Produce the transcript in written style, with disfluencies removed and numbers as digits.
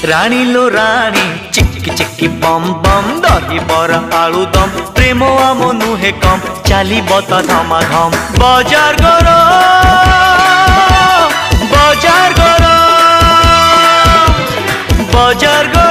राणी लो राणी चिक्की चिक्की बम बम दही बरा आलू दम प्रेम आम नुहे कम चाली बता धमा धम बाजार करो बाजार करो बाजार करो।